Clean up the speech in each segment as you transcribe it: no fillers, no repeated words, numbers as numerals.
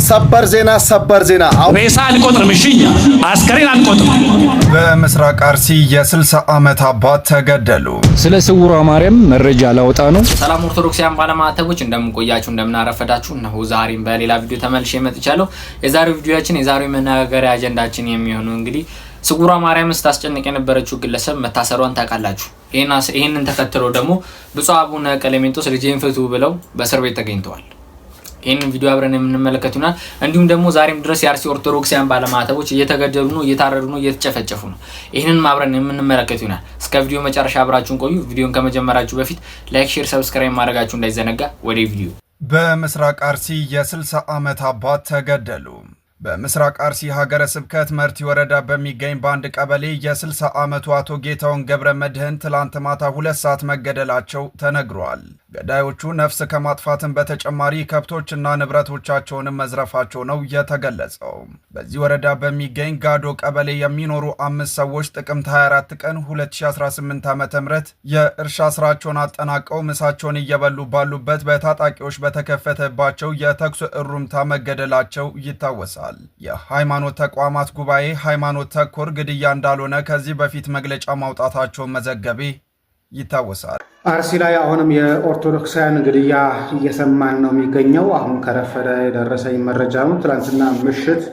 ሰበር ዜና ሬሳ አንቆጥርም እሺኛ አስከሬን አንቆጥርም። በምስራቅ አርሲ የ60 ዓመት አባት ተገደሉ። ስለ ስውሯ ማርያም መረጃ ላወጣ ነው። ሰላም ኦርቶዶክሳውያን ባለማተቦች እንደምን ቆያችሁ እንደምን አረፈዳችሁ። እነሆ ዛሬም በሌላ ቪዲዮ ተመልሼ መጥቻለሁ። የዛሬው ቪዲዮአችን የዛሬው መነጋገሪያ አጀንዳችን የሚሆነው እንግዲህ ስውሯ ማርያም ስታስጨንቅ የነበረችው ግለሰብ መታሰሯን ታውቃላችሁ። ይሄንን ተከትሎ ደግሞ ብፁዕ አቡነ ቀሌምንጦስ ልጄን ፍቱ ብለው በእስር ቤት ተገኝተዋል። ይሄንን ቪዲዮ አብረን የምንመለከት ይሆናል። እንዲሁም ደግሞ ዛሬም ድረስ የአርሲ ኦርቶዶክሳውያን ባለማተቦች እየተገደሉ ነው፣ እየታረዱ ነው፣ እየተጨፈጨፉ ነው። ይሄንን አብረን የምንመለከት ይሆናል። እስከ ቪዲዮ መጨረሻ አብራችሁን ቆዩ። ቪዲዮን ከመጀመራችሁ በፊት ላይክ፣ ሼር፣ ሰብስክራይብ ማድረጋችሁ እንዳይዘነጋ። ወደ ቪዲዮ። በምስራቅ አርሲ የ60 ዓመት አባት ተገደሉ። በምስራቅ አርሲ ሀገረ ስብከት መርቲ ወረዳ በሚገኝ ባንድ ቀበሌ የ60 ዓመቱ አቶ ጌታውን ገብረ መድህን ትላንት ማታ 2 ሰዓት መገደላቸው ተነግሯል። ገዳዮቹ ነፍስ ከማጥፋትን በተጨማሪ ከብቶችና ንብረቶቻቸውንም መዝረፋቸው ነው የተገለጸው። በዚህ ወረዳ በሚገኝ ጋዶ ቀበሌ የሚኖሩ 5 ሰዎች ጥቅምት 24 ቀን 2018 ዓ.ም የእርሻ ስራቸውን አጠናቀው ምሳቸውን እየበሉ ባሉበት በታጣቂዎች በተከፈተባቸው የተኩስ እሩምታ መገደላቸው ይታወሳል። የሃይማኖት ተቋማት ጉባኤ ሃይማኖት ተኮር ግድያ እንዳልሆነ ከዚህ በፊት መግለጫ ማውጣታቸውን መዘገቤ ይታወሳል። አርሲ ላይ አሁንም የኦርቶዶክሳውያን ግድያ እየሰማን ነው የሚገኘው። አሁን ከረፈደ የደረሰኝ መረጃ ነው። ትናንትና ምሽት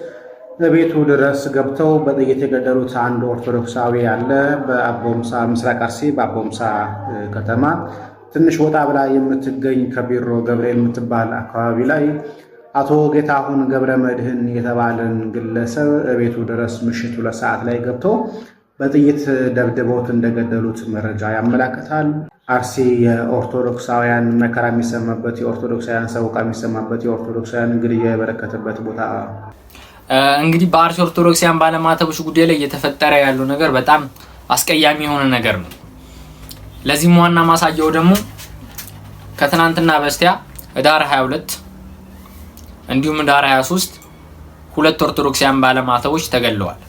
በቤቱ ድረስ ገብተው በጥይት የገደሉት አንድ ኦርቶዶክሳዊ ያለ በአቦምሳ ምስራቅ አርሲ በአቦምሳ ከተማ ትንሽ ወጣ ብላ የምትገኝ ከቢሮ ገብርኤል የምትባል አካባቢ ላይ አቶ ጌታሁን ገብረ መድህን የተባለን ግለሰብ ቤቱ ድረስ ምሽት 2 ሰዓት ላይ ገብተው በጥይት ደብድበውት እንደገደሉት መረጃ ያመላክታል። አርሲ የኦርቶዶክሳውያን መከራ የሚሰማበት፣ የኦርቶዶክሳውያን ሰቆቃ የሚሰማበት፣ የኦርቶዶክሳውያን ግድያ የበረከተበት ቦታ። እንግዲህ በአርሲ ኦርቶዶክሳውያን ባለማተቦች ጉዳይ ላይ እየተፈጠረ ያለው ነገር በጣም አስቀያሚ የሆነ ነገር ነው። ለዚህም ዋና ማሳያው ደግሞ ከትናንትና በስቲያ ህዳር 22 እንዲሁም ህዳር 23 2 ኦርቶዶክሳውያን ባለማተቦች ተገለዋል።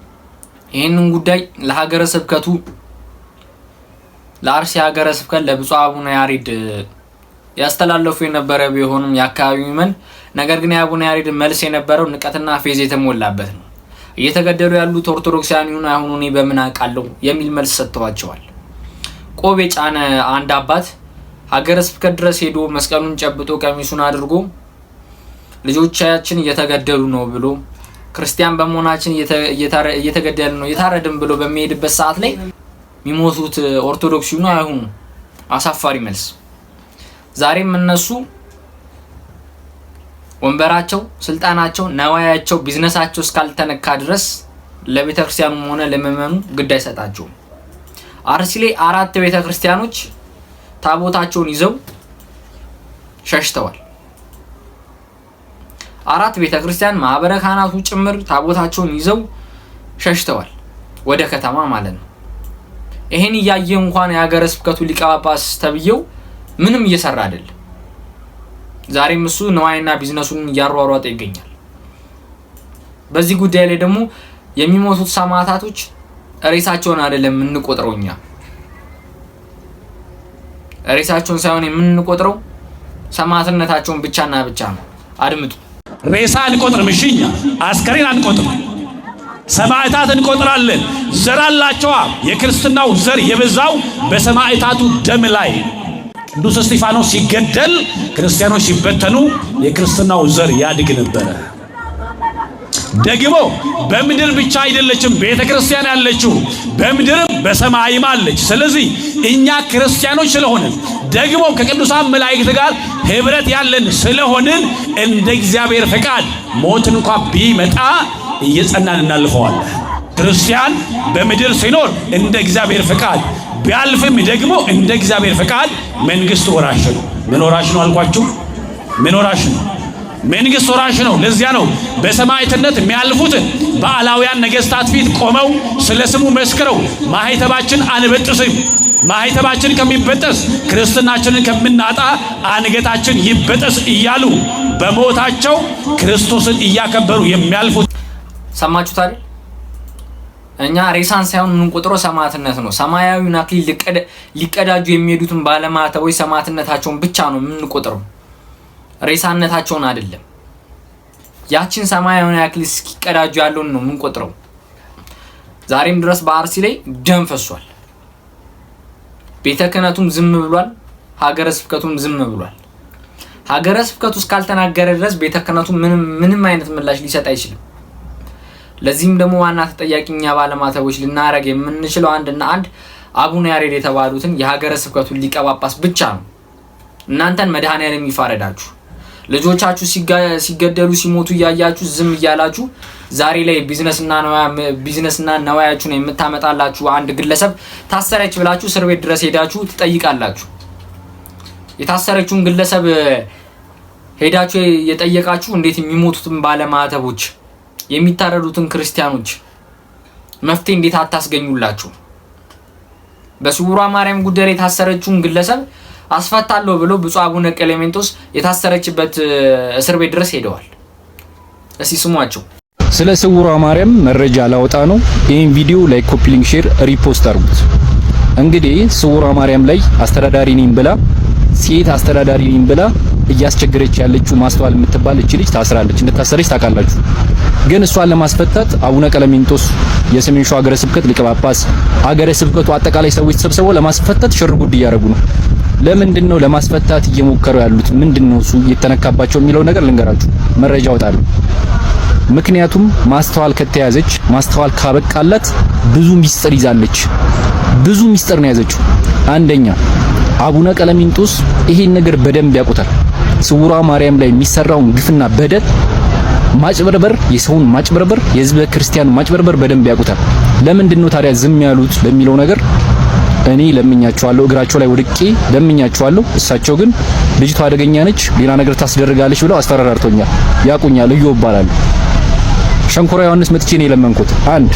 ይህንን ጉዳይ ለሀገረ ስብከቱ ለአርሲ ሀገረ ስብከት ለብፁዕ አቡነ ያሬድ ያስተላለፉ የነበረ ቢሆንም የአካባቢው መን ነገር ግን የአቡነ ያሬድ መልስ የነበረው ንቀትና ፌዝ የተሞላበት ነው። እየተገደሉ ያሉት ኦርቶዶክሳውያን ይሁን አይሁኑ እኔ በምን አውቃለሁ የሚል መልስ ሰጥተዋቸዋል። ቆብ የጫነ አንድ አባት ሀገረ ስብከት ድረስ ሄዶ መስቀሉን ጨብጦ ቀሚሱን አድርጎ ልጆቻችን እየተገደሉ ነው ብሎ ክርስቲያን በመሆናችን እየተገደሉ ነው እየታረድን ብሎ በሚሄድበት ሰዓት ላይ የሚሞቱት ኦርቶዶክስ ይሁኑ አይሁኑ አሳፋሪ መልስ። ዛሬም እነሱ ወንበራቸው፣ ስልጣናቸው፣ ነዋያቸው፣ ቢዝነሳቸው እስካልተነካ ድረስ ለቤተክርስቲያኑም ሆነ ለምእመኑ ግድ አይሰጣቸውም። አርሲ ላይ 4 ቤተክርስቲያኖች ታቦታቸውን ይዘው ሸሽተዋል። 4 ቤተክርስቲያን ማህበረ ካህናቱ ጭምር ታቦታቸውን ይዘው ሸሽተዋል ወደ ከተማ ማለት ነው። ይሄን እያየ እንኳን የሀገረ ስብከቱ ሊቀ ጳጳስ ተብየው ምንም እየሰራ አይደለም። ዛሬም እሱ ነዋይና ቢዝነሱን እያሯሯጠ ይገኛል። በዚህ ጉዳይ ላይ ደግሞ የሚሞቱት ሰማዕታቶች ሬሳቸውን አይደለም እንቆጥረውኛ፣ ሬሳቸውን ሳይሆን የምንቆጥረው ሰማዕትነታቸውን ብቻና ብቻ ነው። አድምጡ። ሬሳ አንቆጥርም እሺኛ አስከሬን አንቆጥርም። ሰማዕታት እንቆጥራለን። ዘር አላቸዋ። የክርስትናው ዘር የበዛው በሰማዕታቱ ደም ላይ። ቅዱስ እስጢፋኖስ ሲገደል ክርስቲያኖች ሲበተኑ የክርስትናው ዘር ያድግ ነበረ። ደግሞ በምድር ብቻ አይደለችም ቤተክርስቲያን ያለችው፣ በምድርም በሰማይም አለች። ስለዚህ እኛ ክርስቲያኖች ስለሆንን ደግሞ ከቅዱሳን መላእክት ጋር ህብረት ያለን ስለሆንን እንደ እግዚአብሔር ፈቃድ ሞት እንኳን ቢመጣ እየጸናን እናልፈዋለን። ክርስቲያን በምድር ሲኖር እንደ እግዚአብሔር ፈቃድ ቢያልፍም ደግሞ እንደ እግዚአብሔር ፈቃድ መንግስት ወራሽ ነው። ምን ወራሽ ነው አልኳችሁ? ምን ወራሽ ነው? መንግስት ወራሽ ነው። ለዚያ ነው በሰማዕትነት የሚያልፉትን በአላውያን ነገስታት ፊት ቆመው ስለ ስሙ መስክረው ማህተባችን አንበጥስም፣ ማህተባችን ከሚበጠስ ክርስትናችንን ከምናጣ አንገታችን ይበጠስ እያሉ በሞታቸው ክርስቶስን እያከበሩ የሚያልፉት። ሰማችሁት አይደል? እኛ ሬሳን ሳይሆን የምንቆጥረው ሰማዕትነት ነው። ሰማያዊውን አክሊል ሊቀዳጁ የሚሄዱትን ባለማተቦች ሰማዕትነታቸውን ብቻ ነው የምንቆጥረው፣ ሬሳነታቸውን አይደለም። ያችን ሰማያዊውን አክሊል እስኪቀዳጁ ያለውን ነው ምን ቆጥረው። ዛሬም ድረስ በአርሲ ላይ ደም ፈሷል። ቤተ ክህነቱም ዝም ብሏል፣ ሀገረ ስብከቱም ዝም ብሏል። ሀገረ ስብከቱ እስካልተናገረ ድረስ ቤተ ክህነቱ ምንም አይነት ምላሽ ሊሰጥ አይችልም። ለዚህም ደግሞ ዋና ተጠያቂኛ ባለማተቦች ልናረግ የምንችለው አንድና አንድ አቡነ ያሬድ የተባሉትን የሀገረ ስብከቱን ሊቀ ጳጳስ ብቻ ነው። እናንተን መድኃኔዓለም ይፋረዳችሁ። ልጆቻችሁ ሲገደሉ ሲሞቱ እያያችሁ ዝም እያላችሁ ዛሬ ላይ ቢዝነስና ነዋያችሁን የምታመጣላችሁ አንድ ግለሰብ ታሰረች ብላችሁ እስር ቤት ድረስ ሄዳችሁ ትጠይቃላችሁ። የታሰረችውን ግለሰብ ሄዳችሁ የጠየቃችሁ እንዴት የሚሞቱትን ባለማተቦች የሚታረዱትን ክርስቲያኖች መፍትሄ እንዴት አታስገኙላችሁ? በስውሯ ማርያም ጉዳይ የታሰረችውን ግለሰብ አስፈታለሁ ብሎ ብፁዕ አቡነ ቀሌሜንጦስ የታሰረችበት እስር ቤት ድረስ ሄደዋል። እስቲ ስሟቸው። ስለ ስውሯ ማርያም መረጃ ላወጣ ነው። ይህን ቪዲዮ ላይክ፣ ኮፒ ሊንክ፣ ሼር፣ ሪፖስት አድርጉት። እንግዲህ ስውሯ ማርያም ላይ አስተዳዳሪ ነኝ ብላ ሴት አስተዳዳሪ ነኝ ብላ እያስቸገረች ያለችው ማስተዋል የምትባል እቺ ልጅ ታስራለች። እንደታሰረች ታውቃላችሁ። ግን እሷን ለማስፈታት አቡነ ቀሌሜንጦስ የሰሜን ሸዋ ሀገረ ስብከት ሊቀ ጳጳስ፣ ሀገረ ስብከቱ አጠቃላይ ሰዎች ተሰብስበው ለማስፈታት ሽር ጉድ እያደረጉ ነው። ለምንድን ነው ለማስፈታት እየሞከሩ ያሉት? ምንድነው እሱ እየተነካባቸው የሚለው ነገር ልንገራችሁ፣ መረጃ አወጣለሁ። ምክንያቱም ማስተዋል ከተያዘች ማስተዋል ካበቃላት ብዙ ሚስጥር ይዛለች። ብዙ ሚስጥር ነው ያዘችው። አንደኛ አቡነ ቀሌሜንጦስ ይሄን ነገር በደንብ ያውቁታል። ስውሯ ማርያም ላይ የሚሰራውን ግፍና በደል ማጭበርበር፣ የሰውን ማጭበርበር፣ የህዝበ ክርስቲያኑ ማጭበርበር በደንብ ያውቁታል። ለምንድን ነው ታዲያ ዝም ያሉት ለሚለው ነገር እኔ ለምኛቸዋለሁ፣ እግራቸው ላይ ወድቄ ለምኛቸዋለሁ። እሳቸው ግን ልጅቷ አደገኛ ነች፣ ሌላ ነገር ታስደርጋለች ብለው አስፈራርተውኛል። ያቁኛል፣ እዩ ይባላል። ሸንኮራ ዮሐንስ መጥቼ ነው የለመንኩት። አንድ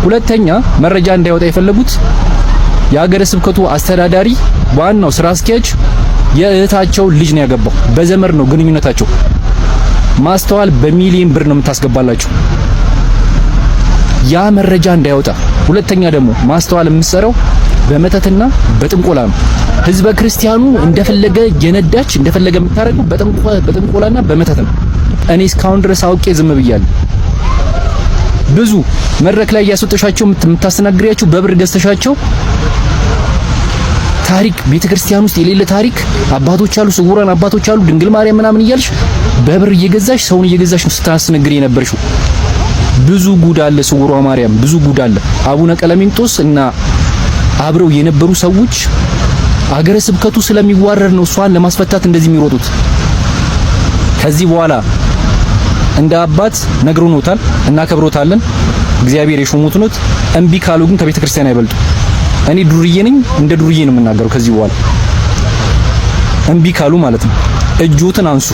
ሁለተኛ መረጃ እንዳይወጣ የፈለጉት የሀገረ ስብከቱ አስተዳዳሪ ዋናው ስራ አስኪያጅ የእህታቸው ልጅ ነው ያገባው። በዘመር ነው ግንኙነታቸው። ማስተዋል በሚሊዮን ብር ነው የምታስገባላቸው። ያ መረጃ እንዳይወጣ። ሁለተኛ ደግሞ ማስተዋል የምትሰራው በመተትና በጥንቆላ ነው። ህዝበ ክርስቲያኑ እንደፈለገ የነዳች እንደፈለገ የምታረገው በጥንቆላና በመተት ነው። እኔ እስካሁን ድረስ አውቄ ዝም ብያለሁ። ብዙ መድረክ ላይ ያስወጣሻቸው የምታስተናግሪያቸው በብር ገዝተሻቸው ታሪክ ቤተክርስቲያን ውስጥ የሌለ ታሪክ አባቶች አሉ፣ ስውራን አባቶች አሉ፣ ድንግል ማርያም ምናምን እያልሽ በብር እየገዛሽ ሰውን እየገዛሽ ነው ስታስነግሪ የነበርሽው። ብዙ ጉድ አለ፣ ስውሯ ማርያም ብዙ ጉድ አለ። አቡነ ቀሌሜንጦስ እና አብረው የነበሩ ሰዎች አገረ ስብከቱ ስለሚዋረድ ነው እሷን ለማስፈታት እንደዚህ የሚሮጡት። ከዚህ በኋላ እንደ አባት ነግሮኖታል፣ እናከብሮታለን። እግዚአብሔር የሾሙት ነው። እምቢ ካሉ ግን ከቤተ ክርስቲያን አይበልጡ። እኔ ዱርዬ ነኝ፣ እንደ ዱርዬ ነው የምናገረው። ከዚህ በኋላ እምቢ ካሉ ማለት ነው እጆትን አንሱ።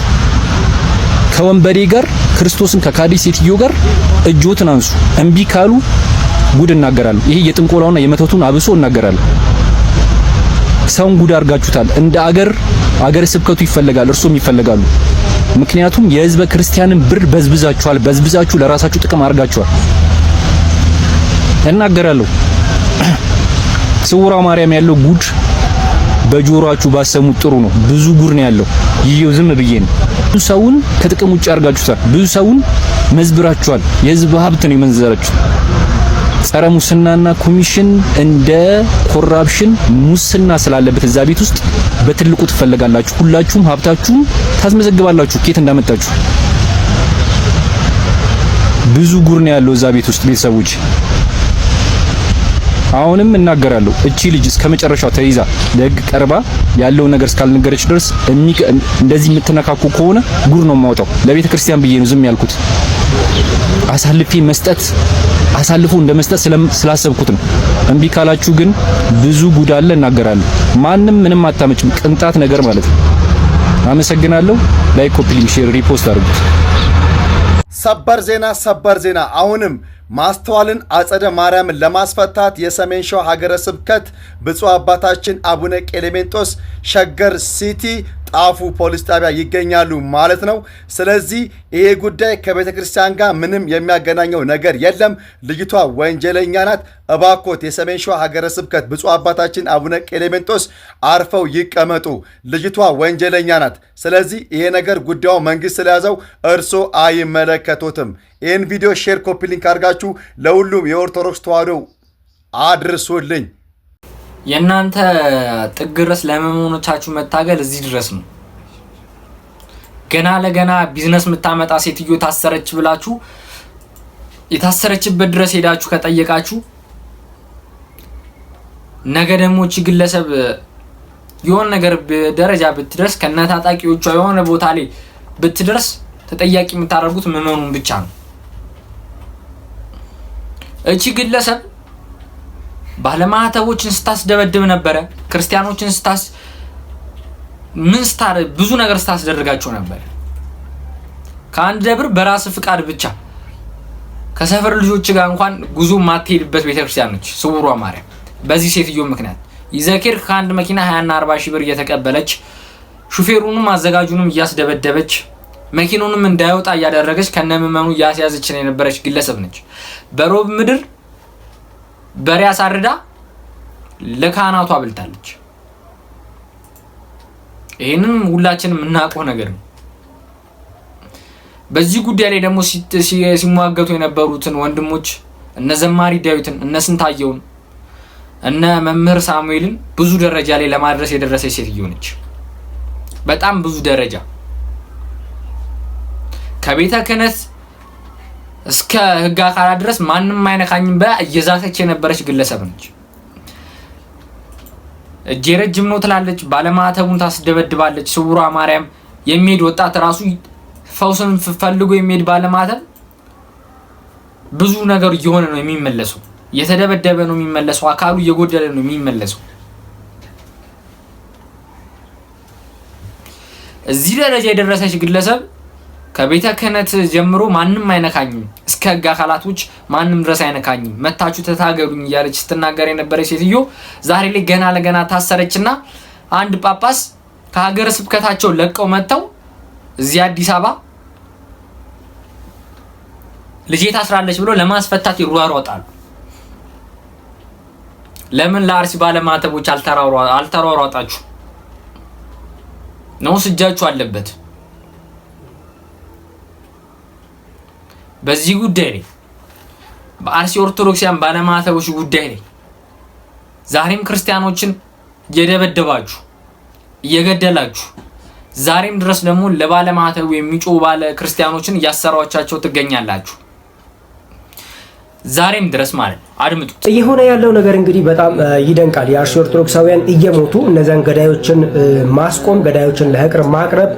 ከወንበዴ ጋር ክርስቶስን ከካዲ ሴትዮ ጋር እጆትን አንሱ። እምቢ ካሉ ጉድ እናገራለሁ። ይሄ የጥንቆላውና የመተቱን አብሶ እናገራለሁ። ሰውን ጉድ አድርጋችሁታል። እንደ አገረ ስብከቱ ይፈልጋል፣ እርሱም ይፈልጋሉ። ምክንያቱም የህዝበ ክርስቲያንን ብር በዝብዛችኋል። በዝብዛችሁ ለራሳችሁ ጥቅም አድርጋችኋል። እናገራለሁ። ስውሯ ማርያም ያለው ጉድ በጆሮአችሁ ባሰሙት ጥሩ ነው። ብዙ ጉድ ነው ያለው። ይሄው ዝም ብዬ ነው። ብዙ ሰውን ከጥቅም ውጭ አድርጋችሁታል። ብዙ ሰውን መዝብራችኋል። የህዝብ ሀብት ነው የመንዘራችሁት። ጸረ ሙስናና ኮሚሽን እንደ ኮራፕሽን ሙስና ስላለበት እዛ ቤት ውስጥ በትልቁ ትፈልጋላችሁ። ሁላችሁም ሀብታችሁም ታስመዘግባላችሁ ኬት እንዳመጣችሁ። ብዙ ጉር ነው ያለው እዛ ቤት ውስጥ ቤተሰቦች። አሁንም እናገራለሁ፣ እቺ ልጅ እስከመጨረሻው ተይዛ ለህግ ቀርባ ያለው ነገር እስካልነገረች ድረስ እንደዚህ የምትነካኩ ከሆነ ጉር ነው የማወጣው። ለቤተ ክርስቲያን ብዬ ነው ዝም ያልኩት። አሳልፎ እንደመስጠት ስላሰብኩት ነው። እምቢ ካላችሁ ግን ብዙ ጉድ አለ፣ እናገራለሁ። ማንም ምንም አታመጭም፣ ቅንጣት ነገር ማለት ነው። አመሰግናለሁ። ላይክ፣ ኮፒ ሊንክ፣ ሼር፣ ሪፖስት አድርጉት። ሰበር ዜና! አሁንም ማስተዋልን አጸደ ማርያምን ለማስፈታት የሰሜን ሸዋ ሀገረ ስብከት ብፁዕ አባታችን አቡነ ቄሌሜንጦስ ሸገር ሲቲ ጣፉ ፖሊስ ጣቢያ ይገኛሉ ማለት ነው። ስለዚህ ይሄ ጉዳይ ከቤተ ክርስቲያን ጋር ምንም የሚያገናኘው ነገር የለም። ልጅቷ ወንጀለኛ ናት። እባኮት የሰሜን ሸዋ ሀገረ ስብከት ብፁዕ አባታችን አቡነ ቄሌሜንጦስ አርፈው ይቀመጡ። ልጅቷ ወንጀለኛ ናት። ስለዚህ ይሄ ነገር ጉዳዩ መንግስት ስለያዘው እርሶ አይመለከቶትም። ይህን ቪዲዮ ሼር፣ ኮፒ ሊንክ አድርጋችሁ ለሁሉም የኦርቶዶክስ ተዋሕዶ አድርሱልኝ። የእናንተ ጥግ ድረስ ለመሞኖቻችሁ መታገል እዚህ ድረስ ነው። ገና ለገና ቢዝነስ የምታመጣ ሴትዮ ታሰረች ብላችሁ የታሰረችበት ድረስ ሄዳችሁ ከጠየቃችሁ ነገ ደግሞ እቺ ግለሰብ የሆነ ነገር ደረጃ ብትደርስ ከነታጣቂዎቿ የሆነ ቦታ ላይ ብትደርስ ተጠያቂ የምታደርጉት ምዕመኑን ብቻ ነው። እቺ ግለሰብ ባለማህተቦችን ስታስደበድብ ነበረ። ክርስቲያኖችን ብዙ ነገር ስታስደርጋቸው ነበር። ከአንድ ደብር በራስ ፍቃድ ብቻ ከሰፈር ልጆች ጋር እንኳን ጉዞ ማትሄድበት ቤተክርስቲያን ነች ስውሯ ማርያም። በዚህ ሴትዮ ምክንያት ይዘክር ከአንድ መኪና 20 እና 40 ሺህ ብር እየተቀበለች ሹፌሩንም አዘጋጁንም እያስደበደበች መኪናውንም እንዳይወጣ እያደረገች ከነመመኑ ያስያዘች የነበረች ግለሰብ ነች። በሮብ ምድር በሬ አሳርዳ ለካህናቱ አብልታለች። ይሄንን ሁላችንም እናውቀው ነገር ነው። በዚህ ጉዳይ ላይ ደግሞ ሲሟገቱ የነበሩትን ወንድሞች እነ ዘማሪ ዳዊትን እነ ስንታየውን እነ መምህር ሳሙኤልን ብዙ ደረጃ ላይ ለማድረስ የደረሰች ሴትዮ ነች። በጣም ብዙ ደረጃ ከቤተ ክህነት እስከ ህግ አካላት ድረስ ማንንም አይነካኝም በላ እየዛተች የነበረች ግለሰብ ነች። እጄ ረጅም ነው ትላለች፣ ባለማተቡን ታስደበድባለች። ስውሯ ማርያም የሚሄድ ወጣት ራሱ ፈውስን ፈልጎ የሚሄድ ባለማተብ ብዙ ነገር እየሆነ ነው የሚመለሰው። እየተደበደበ ነው የሚመለሰው። አካሉ እየጎደለ ነው የሚመለሰው። እዚህ ደረጃ የደረሰች ግለሰብ ከቤተ ክህነት ጀምሮ ማንም አይነካኝም እስከ ህግ አካላቶች ማንም ድረስ አይነካኝም መታችሁ ተታገሉኝ እያለች ስትናገር የነበረች ሴትዮ ዛሬ ላይ ገና ለገና ታሰረችና አንድ ጳጳስ ከሀገረ ስብከታቸው ለቀው መተው እዚህ አዲስ አበባ ልጄ ታስራለች ብሎ ለማስፈታት ይሯሯጣሉ። ለምን ለአርሲ ባለማተቦች አልተሯሯጣችሁ ነው? ስጃችሁ አለበት። በዚህ ጉዳይ ላይ በአርሲ ኦርቶዶክሲያን ባለማተቦች ጉዳይ ላይ ዛሬም ክርስቲያኖችን እየደበደባችሁ እየገደላችሁ ዛሬም ድረስ ደግሞ ለባለማተቡ የሚጮው ባለ ክርስቲያኖችን እያሰራዎቻቸው ትገኛላችሁ። ዛሬም ድረስ ማለት አድምጡት። እየሆነ ያለው ነገር እንግዲህ በጣም ይደንቃል። የአርሲ ኦርቶዶክሳውያን እየሞቱ እነዛን ገዳዮችን ማስቆም፣ ገዳዮችን ለህግ ማቅረብ፣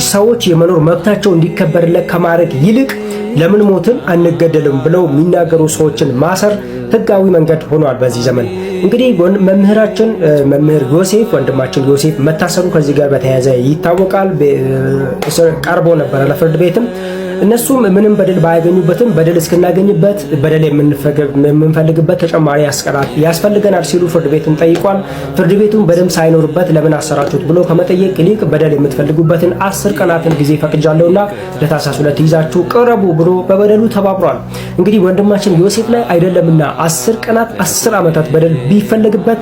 ሰዎች የመኖር መብታቸው እንዲከበርለት ከማድረግ ይልቅ ለምን ሞትን አንገደልም ብለው የሚናገሩ ሰዎችን ማሰር ህጋዊ መንገድ ሆኗል በዚህ ዘመን። እንግዲህ መምህራችን መምህር ዮሴፍ ወንድማችን ዮሴፍ መታሰሩ ከዚህ ጋር በተያያዘ ይታወቃል። ቀርቦ ነበረ ለፍርድ ቤትም። እነሱም ምንም በደል ባያገኙበትም በደል እስክናገኝበት በደል የምንፈልግበት ተጨማሪ አስቀራት ያስፈልገናል ሲሉ ፍርድ ቤቱን ጠይቋል። ፍርድ ቤቱን በደም ሳይኖርበት ለምን አሰራችሁት ብሎ ከመጠየቅ ይልቅ በደል የምትፈልጉበትን 10 ቀናትን ጊዜ ፈቅጃለሁና ለታህሳስ 2 ይዛችሁ ቅረቡ ብሎ በበደሉ ተባብሯል። እንግዲህ ወንድማችን ዮሴፍ ላይ አይደለምና 10 ቀናት 10 ዓመታት በደል ቢፈልግበት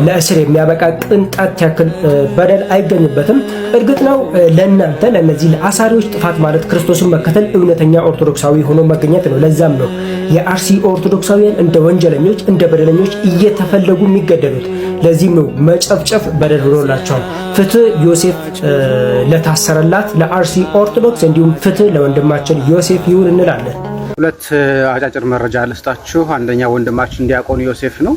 ለእስር የሚያበቃ ቅንጣት ያክል በደል አይገኝበትም። እርግጥ ነው ለእናንተ ለነዚህ ለአሳሪዎች ጥፋት ማለት ክርስቶስን መከተል እውነተኛ ኦርቶዶክሳዊ ሆኖ መገኘት ነው። ለዛም ነው የአርሲ ኦርቶዶክሳውያን እንደ ወንጀለኞች እንደ በደለኞች እየተፈለጉ የሚገደሉት። ለዚህም ነው መጨፍጨፍ በደል ሆኖላቸዋል። ፍትህ ዮሴፍ ለታሰረላት ለአርሲ ኦርቶዶክስ እንዲሁም ፍትህ ለወንድማችን ዮሴፍ ይሁን እንላለን። ሁለት አጫጭር መረጃ ልስጣችሁ። አንደኛ ወንድማችን ዲያቆን ዮሴፍ ነው።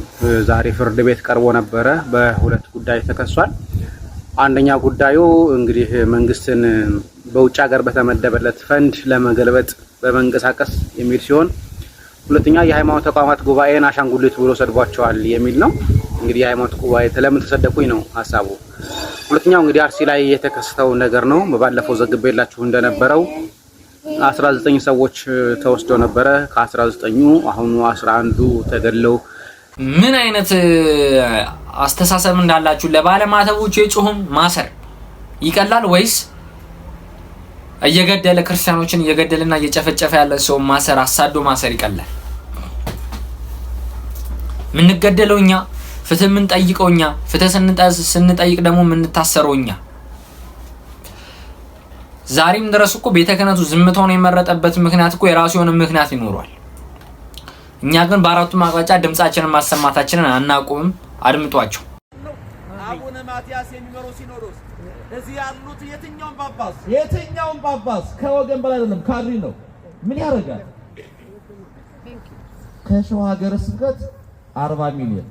ዛሬ ፍርድ ቤት ቀርቦ ነበረ። በሁለት ጉዳይ ተከሷል። አንደኛ ጉዳዩ እንግዲህ መንግስትን በውጭ ሀገር በተመደበለት ፈንድ ለመገልበጥ በመንቀሳቀስ የሚል ሲሆን፣ ሁለተኛ የሃይማኖት ተቋማት ጉባኤን አሻንጉሊት ብሎ ሰድቧቸዋል የሚል ነው። እንግዲህ የሃይማኖት ጉባኤ ለምን ተሰደኩኝ ነው ሐሳቡ። ሁለተኛው እንግዲህ አርሲ ላይ የተከሰተው ነገር ነው። በባለፈው ዘግቤላችሁ እንደነበረው 19 ሰዎች ተወስደው ነበረ። ከ19ኙ አሁኑ 11ዱ ተገድለው ምን አይነት አስተሳሰብ እንዳላችሁ ለባለማተቦች የጮህም ማሰር ይቀላል ወይስ እየገደለ ክርስቲያኖችን እየገደለና እየጨፈጨፈ ያለ ሰው ማሰር አሳዶ ማሰር ይቀላል? ምን ገደለው እኛ ፍትህ ምን ጠይቀው እኛ ፍትህ ስንጠይቅ ደግሞ ምን ታሰረው እኛ? ዛሬም ድረስ እኮ ቤተ ክህነቱ ዝምታውን የመረጠበት ምክንያት እኮ የራሱ የሆነ ምክንያት ይኖራል። እኛ ግን በአራቱም አቅጣጫ ድምጻችንን ማሰማታችንን አናቆምም። አድምጧቸው። አቡነ ማትያስ የሚመሩ ሲኖዶስ እዚህ ያሉት የትኛውም ጳጳስ ከወገን በላይ አይደለም፣ ካድሪ ነው። ምን ያደርጋል? ከሸዋ ሀገረ ስብከት 40 ሚሊዮን፣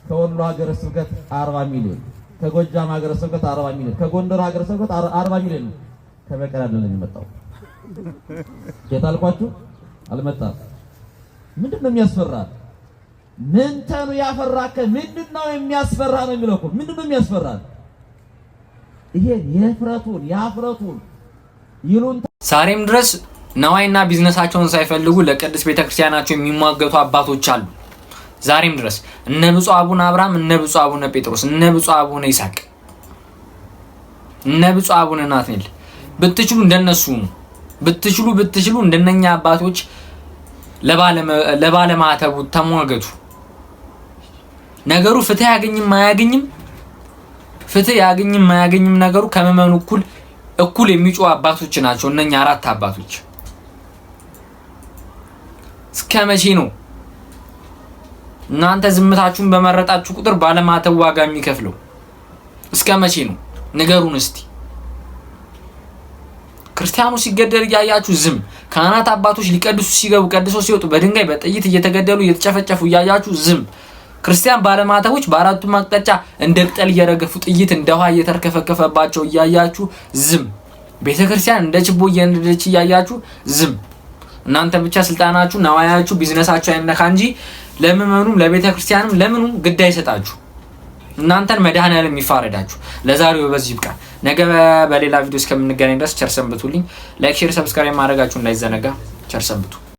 ከወሎ ሀገረ ስብከት 40 ሚሊዮን፣ ከጎጃም ሀገረ ስብከት 40 ሚሊዮን፣ ከጎንደር ሀገረ ስብከት 40 ሚሊዮን ነው። ከበቀል አይደለም የመጣው። የታልኳችሁ አልመጣም። ምንድነው የሚያስፈራ? ምንተኑ ያፈራከ ምንድነው የሚያስፈራ ነው የሚለው እኮ። ምንድነው የሚያስፈራ? ይሄ ያፍረቱን ይሉን። ዛሬም ድረስ ነዋይና ቢዝነሳቸውን ሳይፈልጉ ለቅድስት ቤተክርስቲያናቸው የሚሟገቱ አባቶች አሉ። ዛሬም ድረስ እነ ብፁዕ አቡነ አብርሃም፣ እነ ብፁዕ አቡነ ጴጥሮስ፣ እነ ብፁዕ አቡነ ይስሐቅ፣ እነ ብፁዕ አቡነ ናትናኤል ብትችሉ እንደነሱ ነው። ብትችሉ እንደነኛ አባቶች ለባለ ማተቡ ተሟገቱ። ነገሩ ፍትህ ያገኝም አያገኝም ነገሩ ከመመኑ እኩል የሚጮህ አባቶች ናቸው እነኛ አራት አባቶች። እስከ መቼ ነው እናንተ ዝምታችሁን በመረጣችሁ ቁጥር ባለማተብ ዋጋ የሚከፍለው? እስከ መቼ ነው ንገሩን እስቲ። ክርስቲያኑ ሲገደል እያያችሁ ዝም፣ ካህናት አባቶች ሊቀድሱ ሲገቡ ቀድሰው ሲወጡ በድንጋይ በጥይት እየተገደሉ እየተጨፈጨፉ እያያችሁ ዝም። ክርስቲያን ባለማተቦች በአራቱም አቅጣጫ እንደ ቅጠል እየረገፉ ጥይት እንደ ውሃ እየተርከፈከፈባቸው እያያችሁ ዝም። ቤተክርስቲያን እንደ ችቦ እየነደደች እያያችሁ ዝም። እናንተ ብቻ ስልጣናችሁ፣ ነዋያችሁ፣ ቢዝነሳችሁ አይነካ እንጂ ለምእመኑም ለቤተክርስቲያንም ለምኑም ግድ አይሰጣችሁ። እናንተን መድኃኔዓለም ይፋረዳችሁ። ለዛሬው በዚህ ይብቃ። ነገ በሌላ ቪዲዮ እስከምንገናኝ ድረስ ቸር ሰንብቱልኝ። ላይክ፣ ሼር፣ ሰብስክራይብ ማድረጋችሁ እንዳይዘነጋ። ቸር ሰንብቱ።